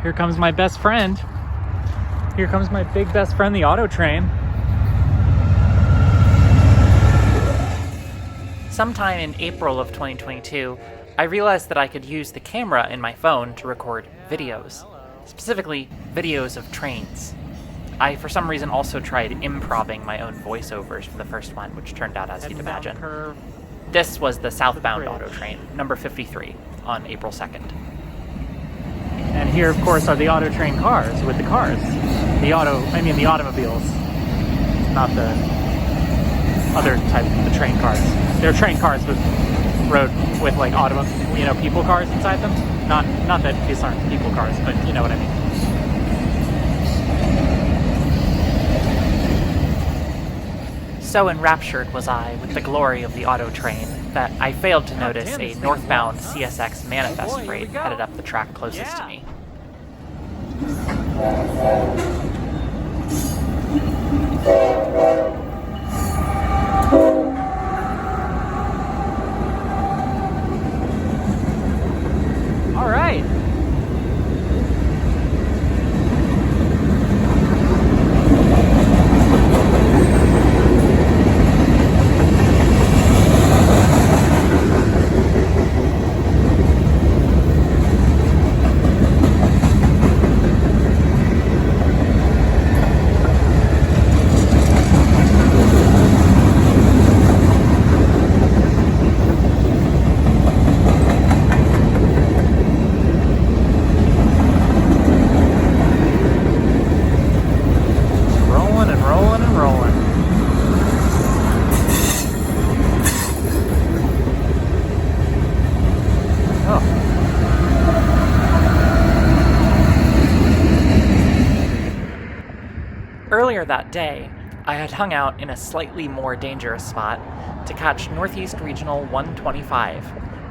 Here comes my best friend. Here comes my big best friend, the auto train. Sometime in April of 2022, I realized that I could use the camera in my phone to record videos. Specifically, videos of trains. I, for some reason, also tried improving my own voiceovers for the first one, which turned out as you'd imagine. This was the southbound auto train, number 53, on April 2nd. And here, of course, are the auto train cars with the cars. The automobiles. Not the other type of the train cars. They're train cars with with like people cars inside them. Not that these aren't people cars, but you know what I mean. So enraptured was I with the glory of the auto train that I failed to notice a northbound CSX manifest freight headed up the track closest to me. All right. Earlier that day, I had hung out in a slightly more dangerous spot to catch Northeast Regional 125,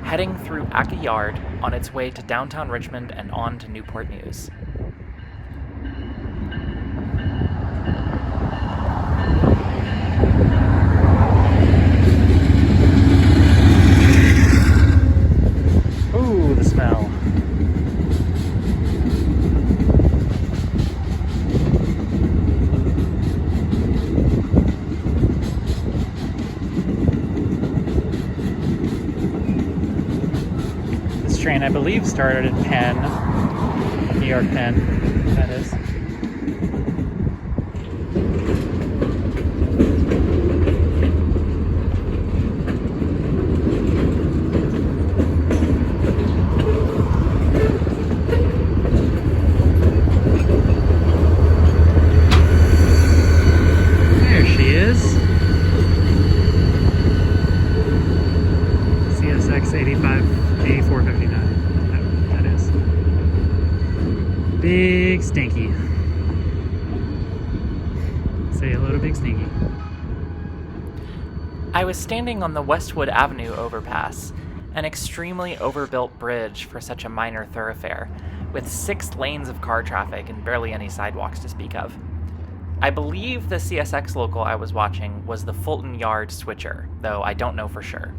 heading through Acca Yard on its way to downtown Richmond and on to Newport News. Ooh, the smell. Train, I believe, started at Penn, New York Penn, that is. There she is. CSX 8459. That is. Big Stinky. Say hello to Big Stinky. I was standing on the Westwood Avenue overpass, an extremely overbuilt bridge for such a minor thoroughfare, with 6 lanes of car traffic and barely any sidewalks to speak of. I believe the CSX local I was watching was the Fulton Yard Switcher, though I don't know for sure.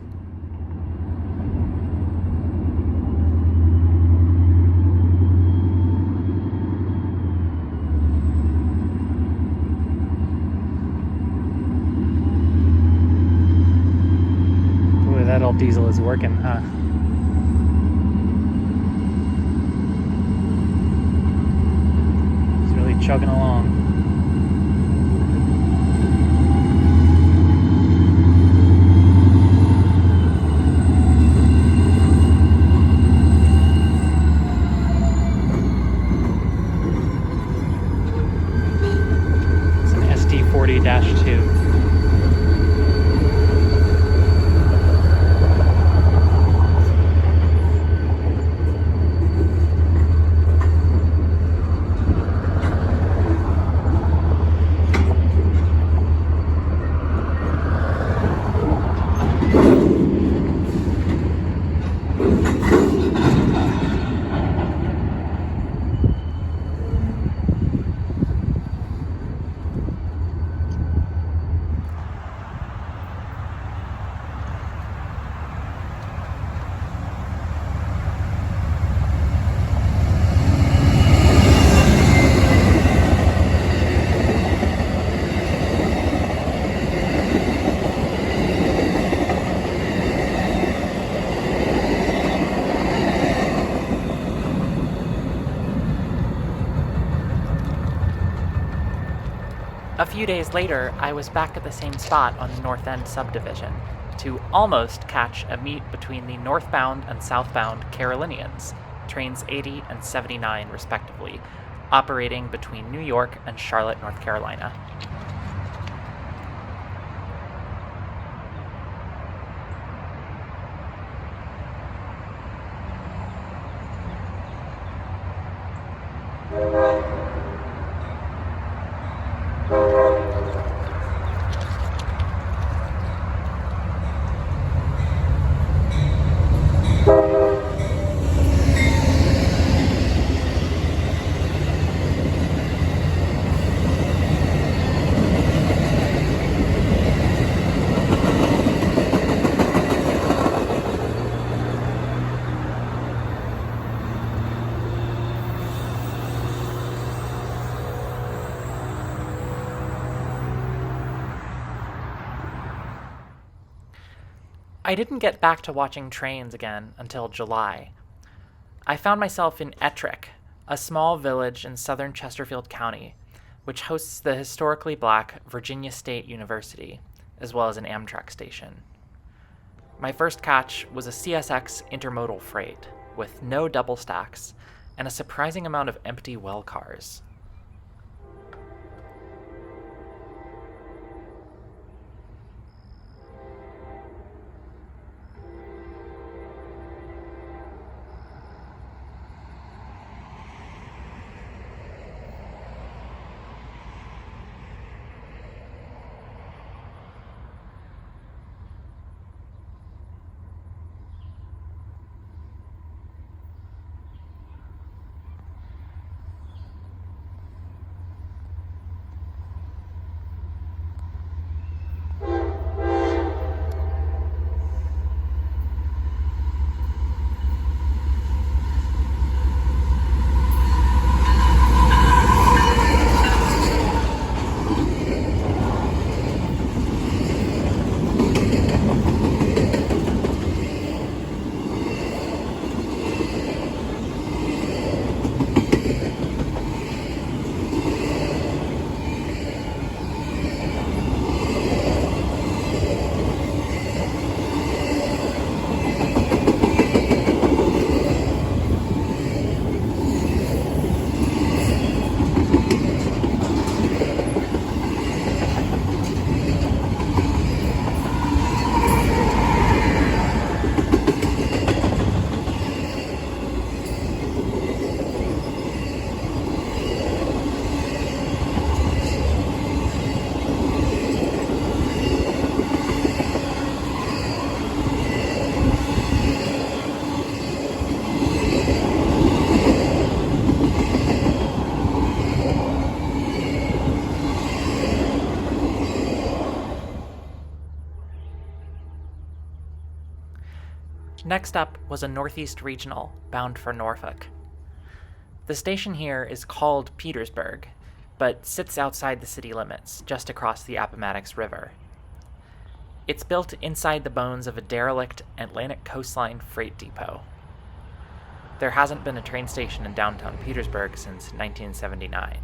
That old diesel is working, huh? It's really chugging along. It's an SD40-2. A few days later, I was back at the same spot on the North End subdivision to almost catch a meet between the northbound and southbound Carolinians, trains 80 and 79 respectively, operating between New York and Charlotte, North Carolina. I didn't get back to watching trains again until July. I found myself in Ettrick, a small village in southern Chesterfield County, which hosts the historically black Virginia State University, as well as an Amtrak station. My first catch was a CSX intermodal freight, with no double stacks, and a surprising amount of empty well cars. Next up was a Northeast Regional bound for Norfolk. The station here is called Petersburg, but sits outside the city limits, just across the Appomattox River. It's built inside the bones of a derelict Atlantic coastline freight depot. There hasn't been a train station in downtown Petersburg since 1979.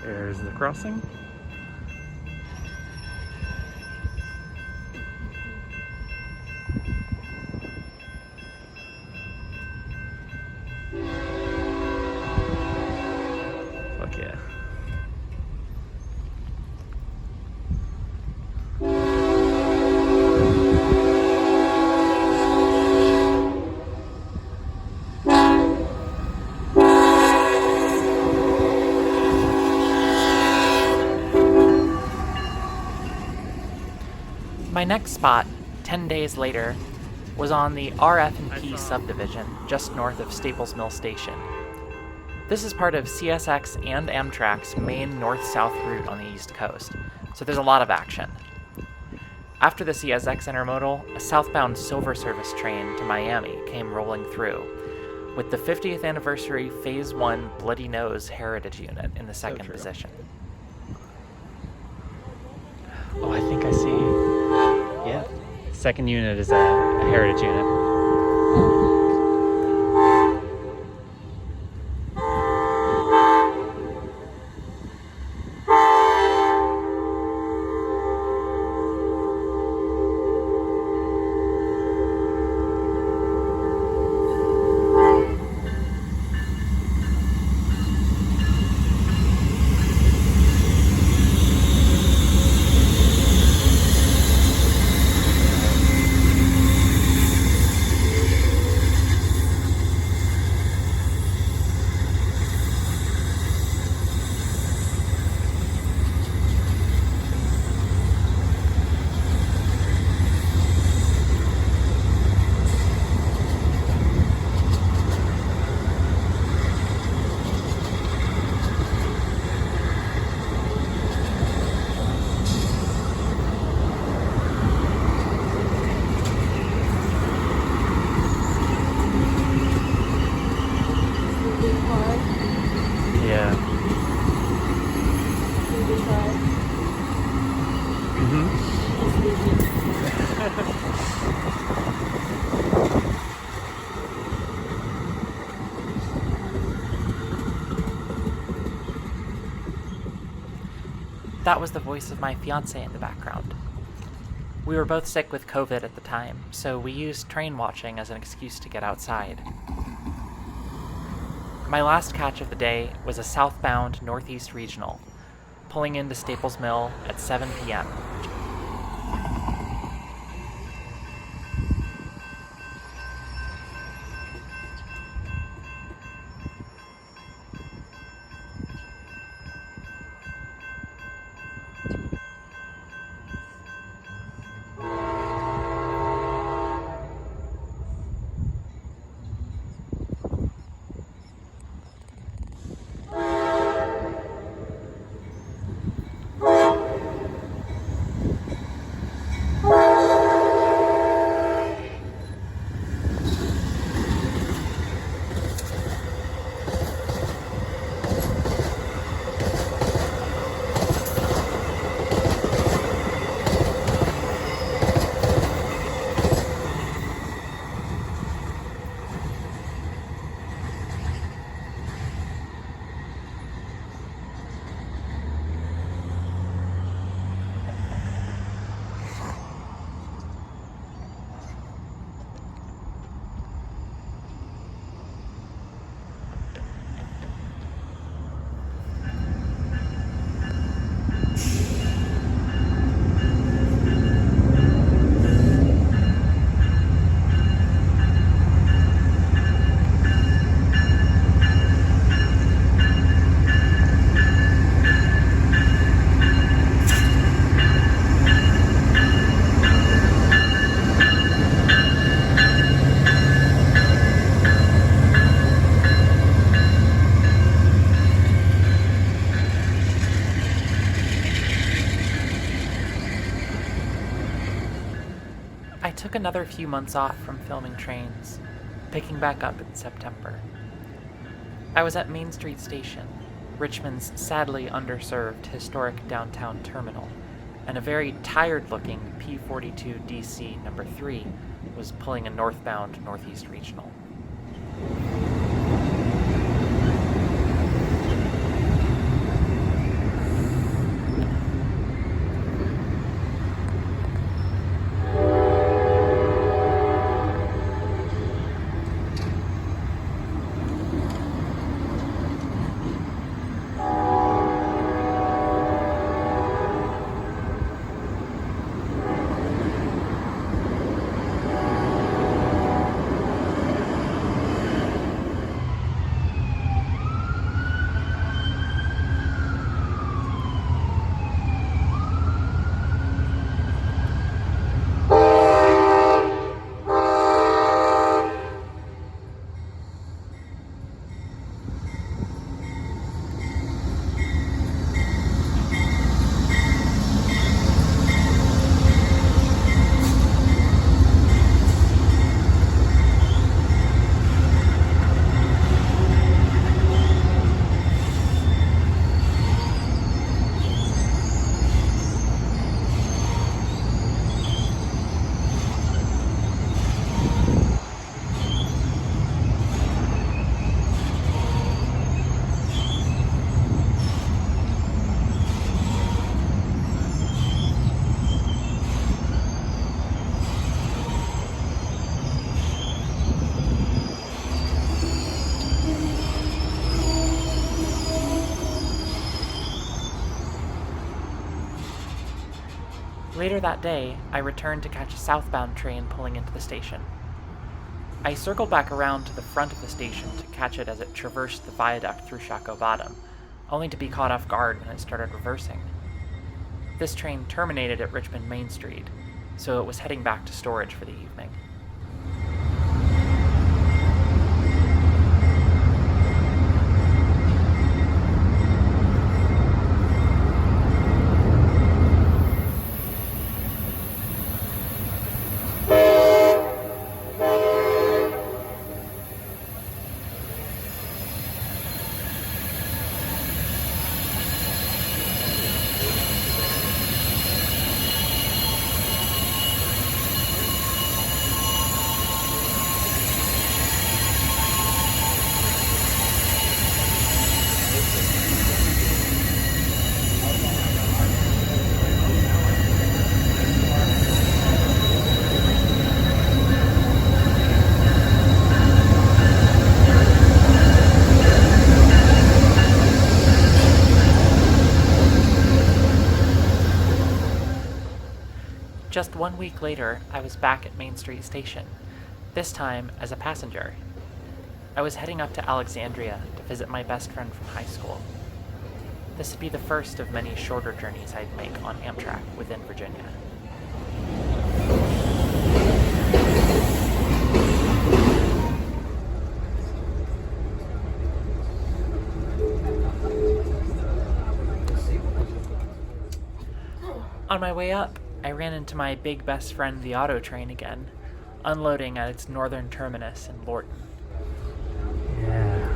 There's the crossing. Fuck yeah. My next spot, 10 days later, was on the RF&P subdivision just north of Staples Mill Station. This is part of CSX and Amtrak's main north-south route on the East Coast, so there's a lot of action. After the CSX intermodal, a southbound Silver Service train to Miami came rolling through, with the 50th anniversary Phase 1 Bloody Nose Heritage Unit in the second position. Oh, I think I see. Yeah. Second unit is a heritage unit. That was the voice of my fiance in the background. We were both sick with COVID at the time, so we used train watching as an excuse to get outside. My last catch of the day was a southbound Northeast Regional, pulling into Staples Mill at 7 p.m. I took another few months off from filming trains, picking back up in September. I was at Main Street Station, Richmond's sadly underserved historic downtown terminal, and a very tired-looking P-42 DC No. 3 was pulling a northbound Northeast Regional. Later that day, I returned to catch a southbound train pulling into the station. I circled back around to the front of the station to catch it as it traversed the viaduct through Shako Bottom, only to be caught off guard when it started reversing. This train terminated at Richmond Main Street, so it was heading back to storage for the evening. Just 1 week later, I was back at Main Street Station, this time as a passenger. I was heading up to Alexandria to visit my best friend from high school. This would be the first of many shorter journeys I'd make on Amtrak within Virginia. On my way up, I ran into my big best friend, the auto train, again, unloading at its northern terminus in Lorton. Yeah.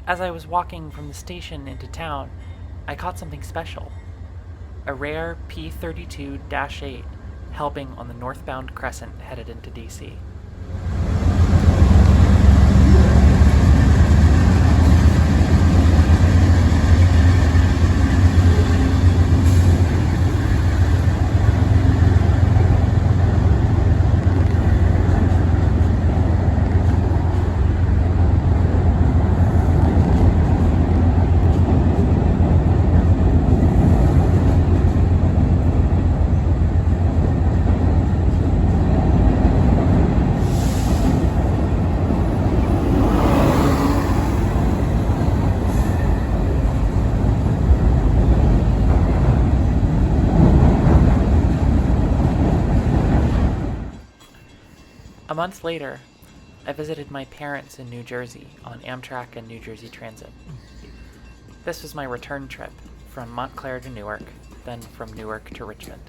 As I was walking from the station into town, I caught something special. A rare P-32-8 helping on the northbound Crescent headed into DC. A month later, I visited my parents in New Jersey on Amtrak and New Jersey Transit. This was my return trip from Montclair to Newark, then from Newark to Richmond.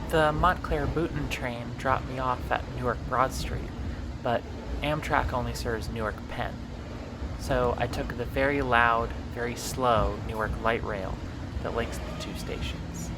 The Montclair-Booton train dropped me off at Newark Broad Street, but Amtrak only serves Newark Penn. So I took the very loud, very slow Newark Light Rail that links the two stations.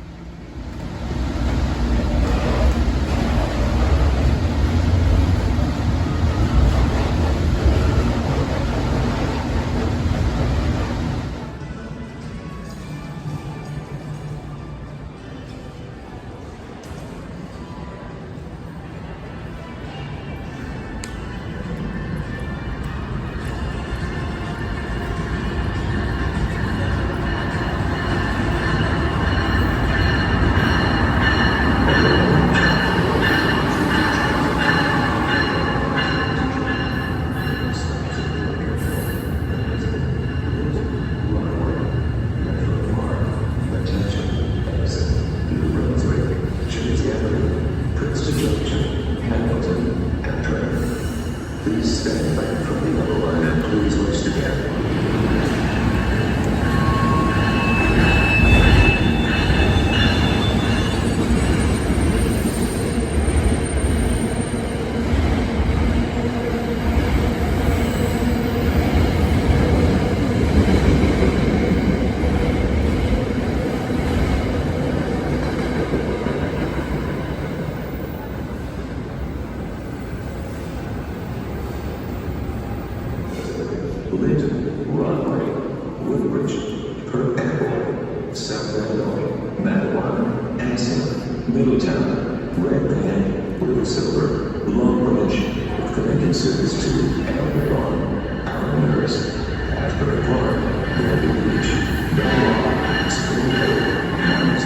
Middletown, Red Blue Silver, Long Branch, with connecting service to Elmwood, Allenhurst, Asbury Park, Granby Beach, Belmont, Spring Hill, Mount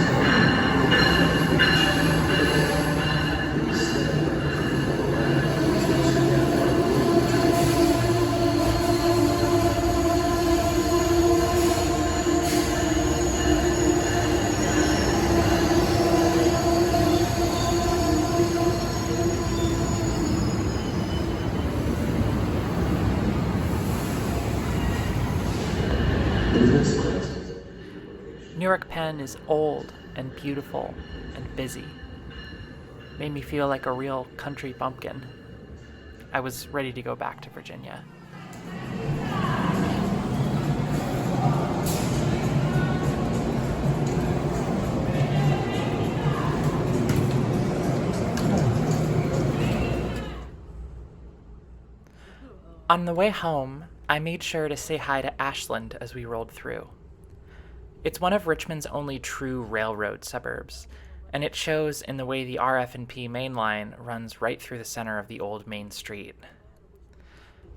Newark Penn is old and beautiful and busy. Made me feel like a real country bumpkin. I was ready to go back to Virginia. On the way home, I made sure to say hi to Ashland as we rolled through. It's one of Richmond's only true railroad suburbs, and it shows in the way the RF&P main line runs right through the center of the old main street.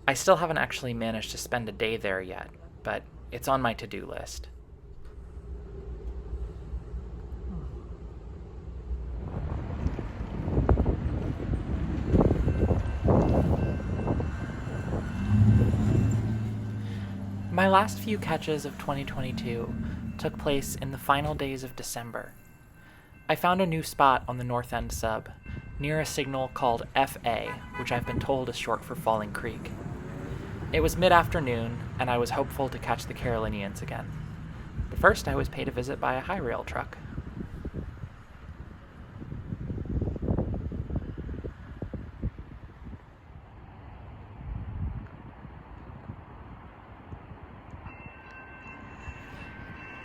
I still haven't actually managed to spend a day there yet, but it's on my to-do list. My last few catches of 2022 took place in the final days of December. I found a new spot on the North End sub, near a signal called FA, which I've been told is short for Falling Creek. It was mid-afternoon, and I was hopeful to catch the Carolinians again. But first I was paid a visit by a high rail truck.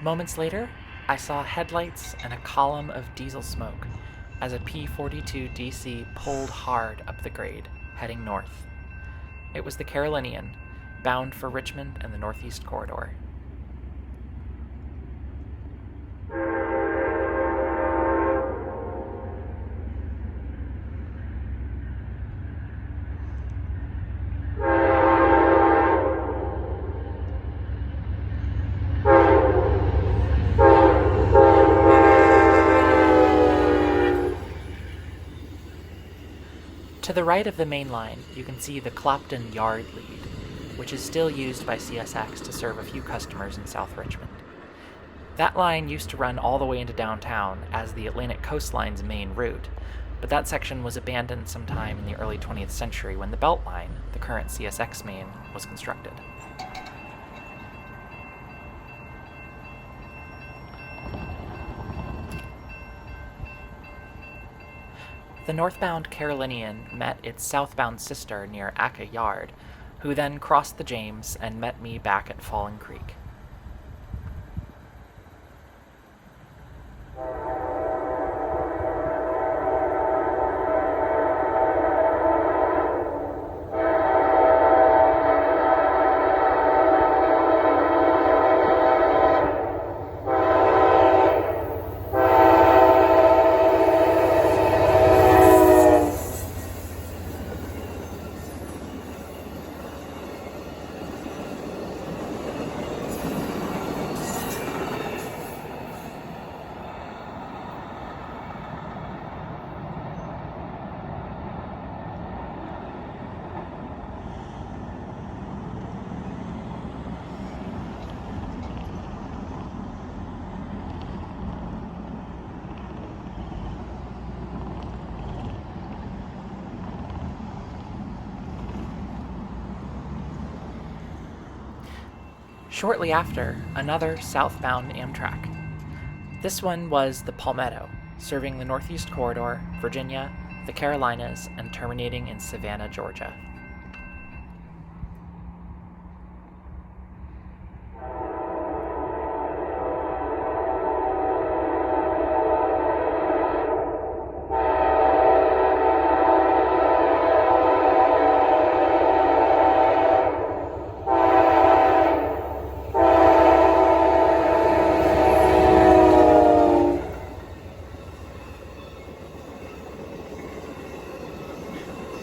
Moments later, I saw headlights and a column of diesel smoke as a P-42 DC pulled hard up the grade, heading north. It was the Carolinian, bound for Richmond and the Northeast Corridor. To the right of the main line, you can see the Clopton Yard lead, which is still used by CSX to serve a few customers in South Richmond. That line used to run all the way into downtown as the Atlantic Coastline's main route, but that section was abandoned sometime in the early 20th century when the Beltline, the current CSX main, was constructed. The northbound Carolinian met its southbound sister near Acca Yard, who then crossed the James and met me back at Falling Creek. Shortly after, another southbound Amtrak. This one was the Palmetto, serving the Northeast Corridor, Virginia, the Carolinas, and terminating in Savannah, Georgia.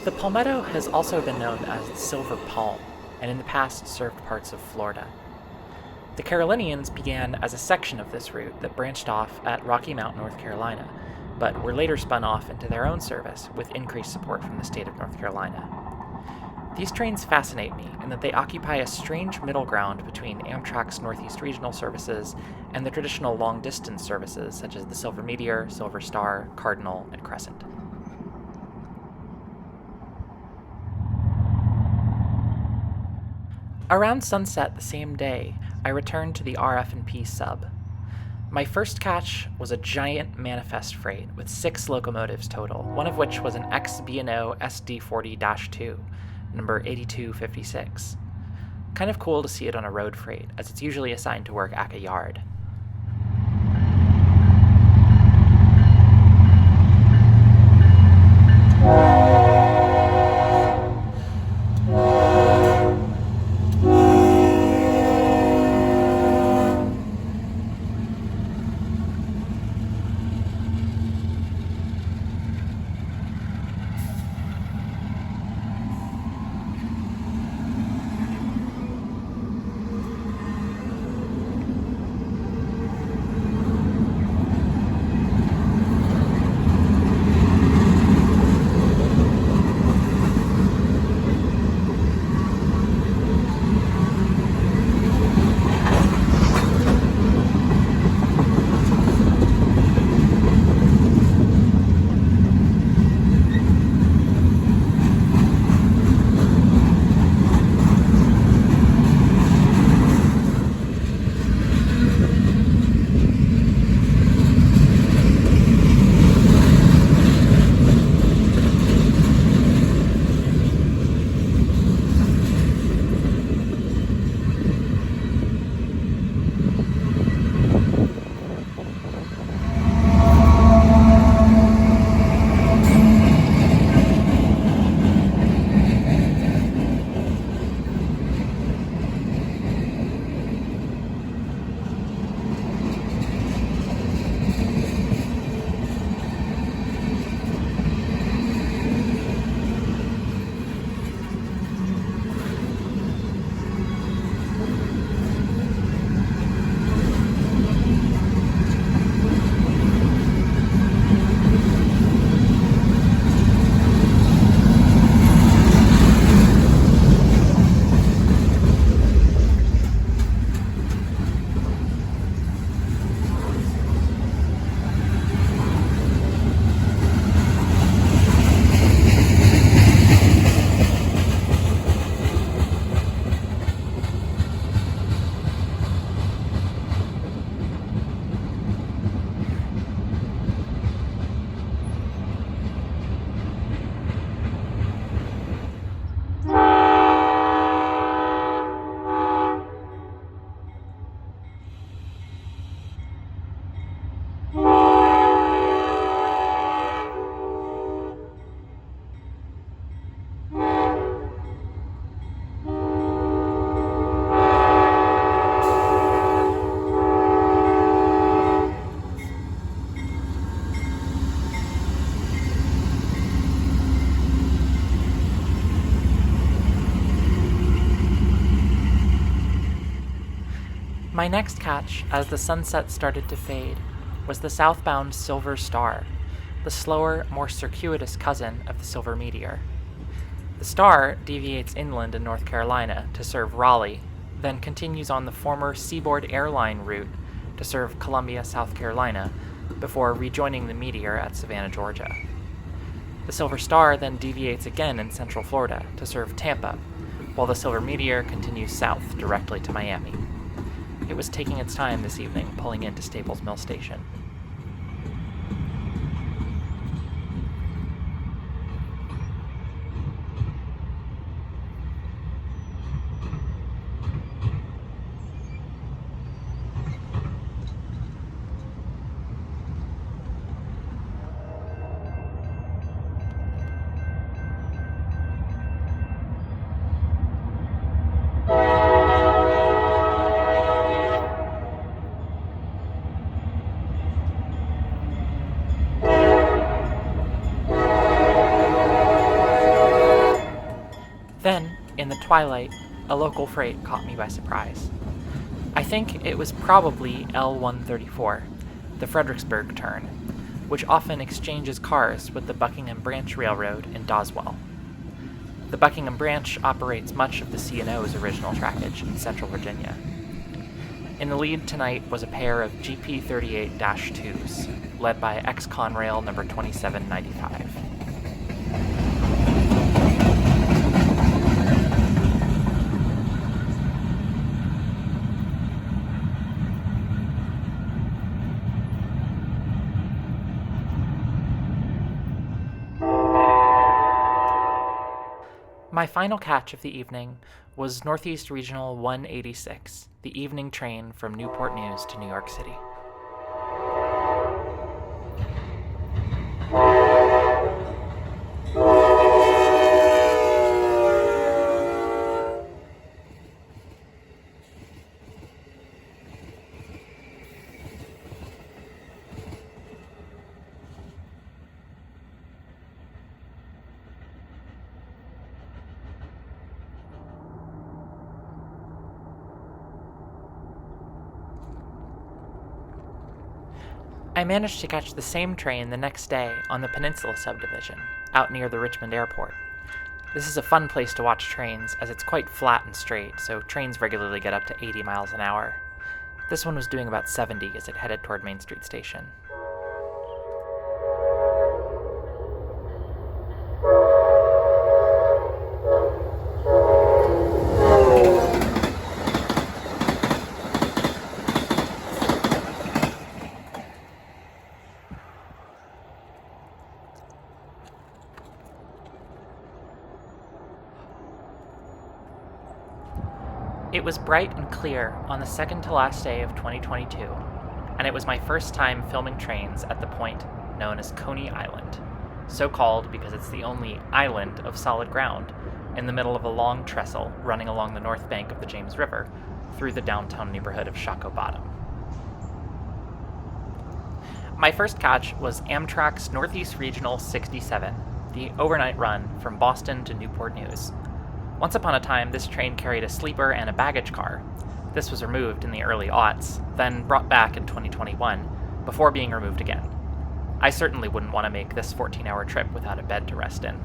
The Palmetto has also been known as the Silver Palm, and in the past served parts of Florida. The Carolinians began as a section of this route that branched off at Rocky Mount, North Carolina, but were later spun off into their own service with increased support from the state of North Carolina. These trains fascinate me in that they occupy a strange middle ground between Amtrak's Northeast Regional services and the traditional long-distance services such as the Silver Meteor, Silver Star, Cardinal, and Crescent. Around sunset the same day, I returned to the RF&P sub. My first catch was a giant manifest freight with 6 locomotives total, one of which was an ex-B&O SD40-2, number 8256. Kind of cool to see it on a road freight, as it's usually assigned to work Acca Yard. My next catch, as the sunset started to fade, was the southbound Silver Star, the slower, more circuitous cousin of the Silver Meteor. The Star deviates inland in North Carolina to serve Raleigh, then continues on the former Seaboard Airline route to serve Columbia, South Carolina, before rejoining the Meteor at Savannah, Georgia. The Silver Star then deviates again in Central Florida to serve Tampa, while the Silver Meteor continues south directly to Miami. It was taking its time this evening, pulling into Staples Mill Station. Then, in the twilight, a local freight caught me by surprise. I think it was probably L-134, the Fredericksburg turn, which often exchanges cars with the Buckingham Branch Railroad in Doswell. The Buckingham Branch operates much of the C&O's original trackage in Central Virginia. In the lead tonight was a pair of GP38-2s, led by ex-Conrail number 2795. My final catch of the evening was Northeast Regional 186, the evening train from Newport News to New York City. I managed to catch the same train the next day on the Peninsula subdivision, out near the Richmond airport. This is a fun place to watch trains, as it's quite flat and straight, so trains regularly get up to 80 miles an hour. This one was doing about 70 as it headed toward Main Street Station. It was bright and clear on the second to last day of 2022, and it was my first time filming trains at the point known as Coney Island, so called because it's the only island of solid ground in the middle of a long trestle running along the north bank of the James River through the downtown neighborhood of Shockoe Bottom. My first catch was Amtrak's Northeast Regional 67, the overnight run from Boston to Newport News. Once upon a time, this train carried a sleeper and a baggage car. This was removed in the early aughts, then brought back in 2021, before being removed again. I certainly wouldn't want to make this 14-hour trip without a bed to rest in.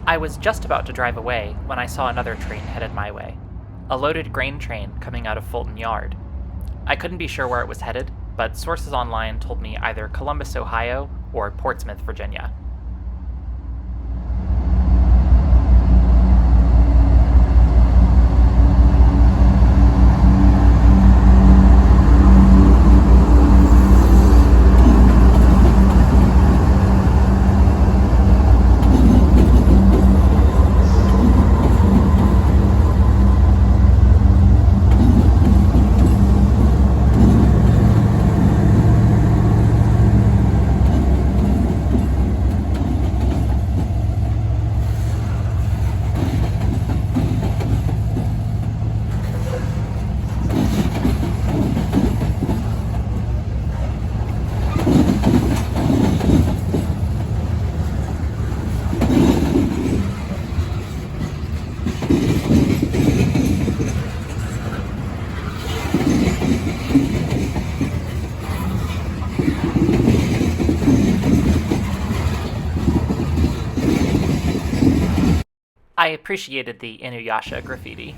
I was just about to drive away when I saw another train headed my way, a loaded grain train coming out of Fulton Yard. I couldn't be sure where it was headed, but sources online told me either Columbus, Ohio, or Portsmouth, Virginia. I appreciated the Inuyasha graffiti.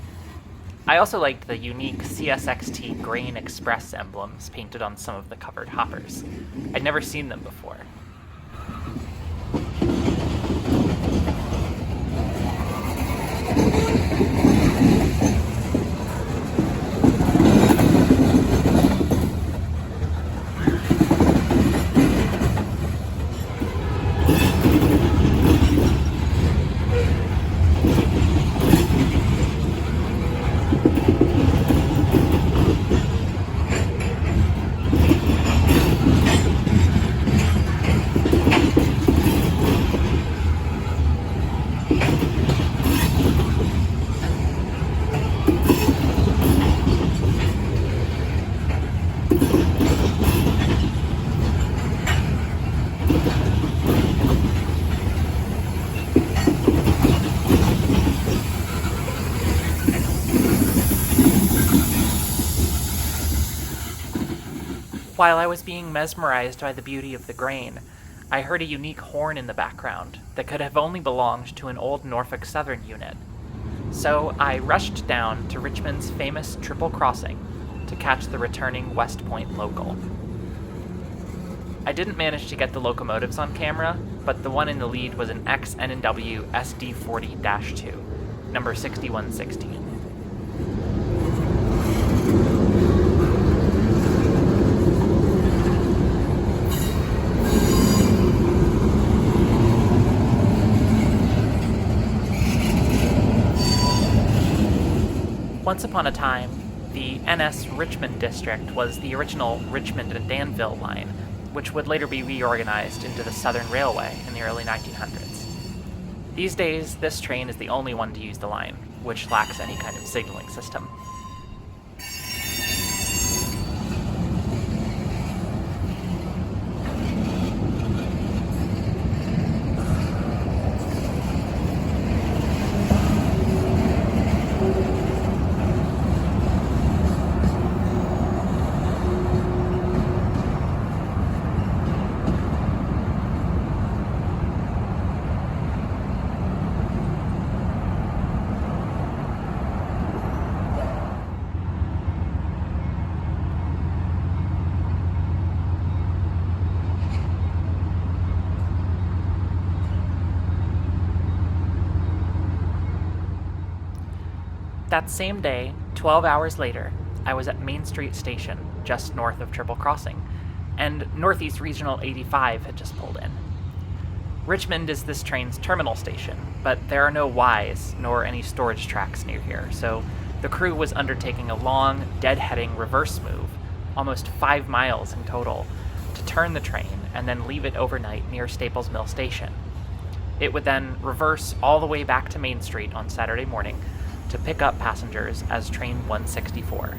I also liked the unique CSXT Grain Express emblems painted on some of the covered hoppers. I'd never seen them before. While I was being mesmerized by the beauty of the grain, I heard a unique horn in the background that could have only belonged to an old Norfolk Southern unit. So I rushed down to Richmond's famous Triple Crossing to catch the returning West Point local. I didn't manage to get the locomotives on camera, but the one in the lead was an ex-N&W SD40-2, number 6116. Once upon a time, the NS Richmond district was the original Richmond and Danville line, which would later be reorganized into the Southern Railway in the early 1900s. These days, this train is the only one to use the line, which lacks any kind of signaling system. That same day, 12 hours later, I was at Main Street Station, just north of Triple Crossing, and Northeast Regional 85 had just pulled in. Richmond is this train's terminal station, but there are no Ys nor any storage tracks near here, so the crew was undertaking a long, deadheading reverse move, almost 5 miles in total, to turn the train and then leave it overnight near Staples Mill Station. It would then reverse all the way back to Main Street on Saturday morning to pick up passengers as Train 164.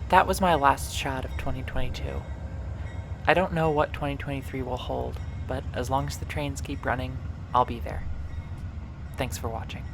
That was my last shot of 2022. I don't know what 2023 will hold, but as long as the trains keep running, I'll be there. Thanks for watching.